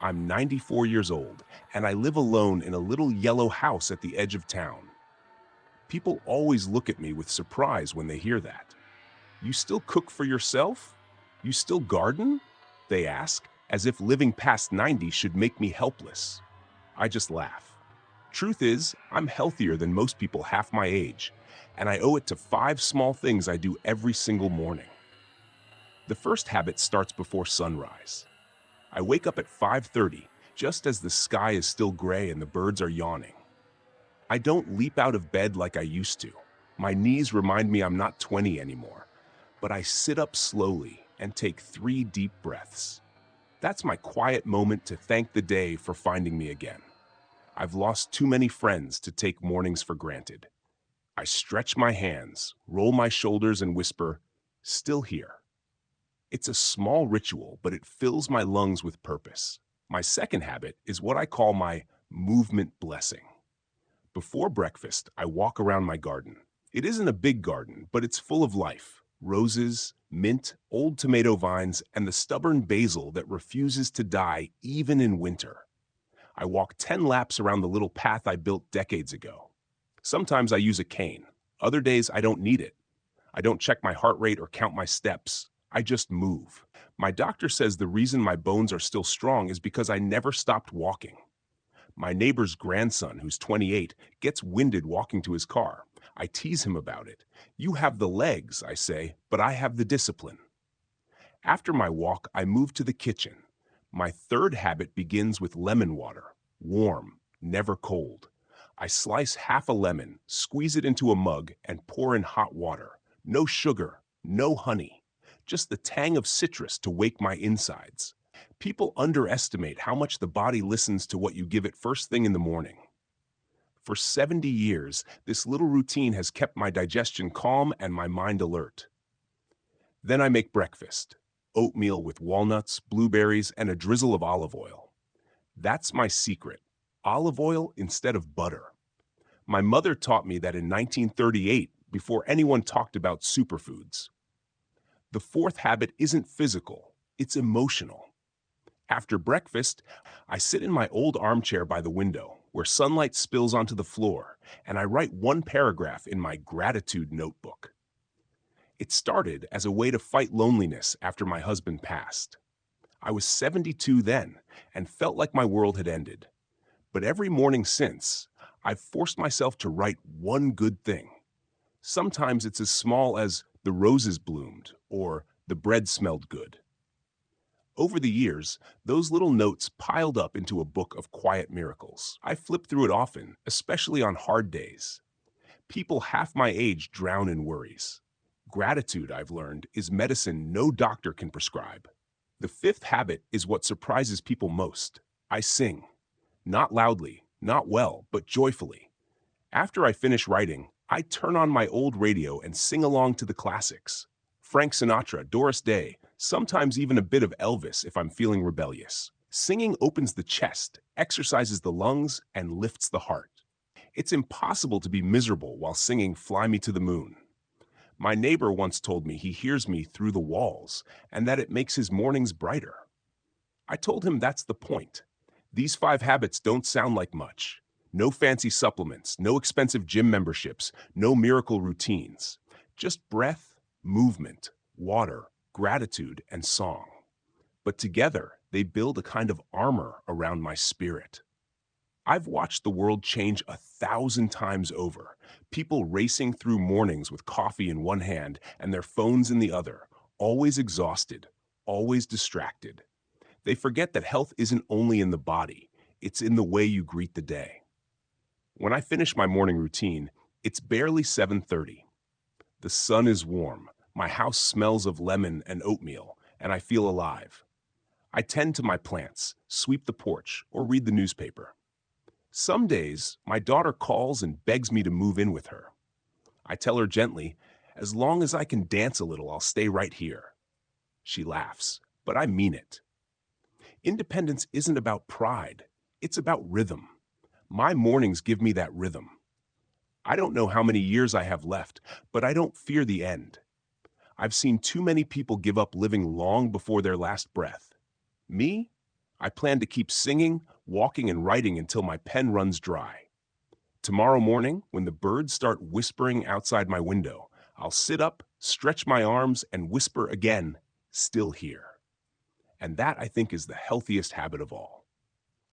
I'm 94 years old, and I live alone in a little yellow house at the edge of town. People always look at me with surprise when they hear that. You still cook for yourself? You still garden? They ask, as if living past 90 should make me helpless. I just laugh. Truth is, I'm healthier than most people half my age, and I owe it to five small things I do every single morning. The first habit starts before sunrise. I wake up at 5:30, just as the sky is still gray and the birds are yawning. I don't leap out of bed like I used to. My knees remind me I'm not 20 anymore, but I sit up slowly and take 3 deep breaths. That's my quiet moment to thank the day for finding me again. I've lost too many friends to take mornings for granted. I stretch my hands, roll my shoulders, and whisper, "Still here." It's a small ritual, but it fills my lungs with purpose. My second habit is what I call my movement blessing. Before breakfast, I walk around my garden. It isn't a big garden, but it's full of life. Roses, mint, old tomato vines, and the stubborn basil that refuses to die even in winter. I walk 10 laps around the little path I built decades ago. Sometimes I use a cane. Other days I don't need it. I don't check my heart rate or count my steps. I just move. My doctor says the reason my bones are still strong is because I never stopped walking. My neighbor's grandson, who's 28, gets winded walking to his car. I tease him about it. "You have the legs," I say, "but I have the discipline." After my walk, I move to the kitchen. My third habit begins with lemon water, warm, never cold. I slice half a lemon, squeeze it into a mug, and pour in hot water. No sugar, no honey, just the tang of citrus to wake my insides. People underestimate how much the body listens to what you give it first thing in the morning. For 70 years, this little routine has kept my digestion calm and my mind alert. Then I make breakfast: oatmeal with walnuts, blueberries, and a drizzle of olive oil. That's my secret: olive oil instead of butter. My mother taught me that in 1938, before anyone talked about superfoods. The fourth habit isn't physical, it's emotional. After breakfast, I sit in my old armchair by the window, where sunlight spills onto the floor, and I write one paragraph in my gratitude notebook. It started as a way to fight loneliness after my husband passed. I was 72 then and felt like my world had ended. But every morning since, I've forced myself to write one good thing. Sometimes it's as small as "the roses bloomed" or "the bread smelled good." Over the years, those little notes piled up into a book of quiet miracles. I flip through it often, especially on hard days. People half my age drown in worries. Gratitude, I've learned, is medicine no doctor can prescribe. The fifth habit is what surprises people most. I sing. Not loudly, not well, but joyfully. After I finish writing, I turn on my old radio and sing along to the classics: Frank Sinatra, Doris Day, sometimes even a bit of Elvis if I'm feeling rebellious. Singing opens the chest, exercises the lungs, and lifts the heart. It's impossible to be miserable while singing "Fly Me to the Moon." My neighbor once told me he hears me through the walls and that it makes his mornings brighter. I told him that's the point. These five habits don't sound like much. No fancy supplements, no expensive gym memberships, no miracle routines. Just breath, movement, water, gratitude, and song. But together, they build a kind of armor around my spirit. I've watched the world change 1,000 times over. People racing through mornings with coffee in one hand and their phones in the other, always exhausted, always distracted. They forget that health isn't only in the body, it's in the way you greet the day. When I finish my morning routine, it's barely 7:30. The sun is warm, my house smells of lemon and oatmeal, and I feel alive. I tend to my plants, sweep the porch, or read the newspaper. Some days, my daughter calls and begs me to move in with her. I tell her gently, "As long as I can dance a little, I'll stay right here." She laughs, but I mean it. Independence isn't about pride, it's about rhythm. My mornings give me that rhythm. I don't know how many years I have left, but I don't fear the end. I've seen too many people give up living long before their last breath. Me? I plan to keep singing, walking, and writing until my pen runs dry. Tomorrow morning, when the birds start whispering outside my window, I'll sit up, stretch my arms, and whisper again, still here. And that, I think, is the healthiest habit of all.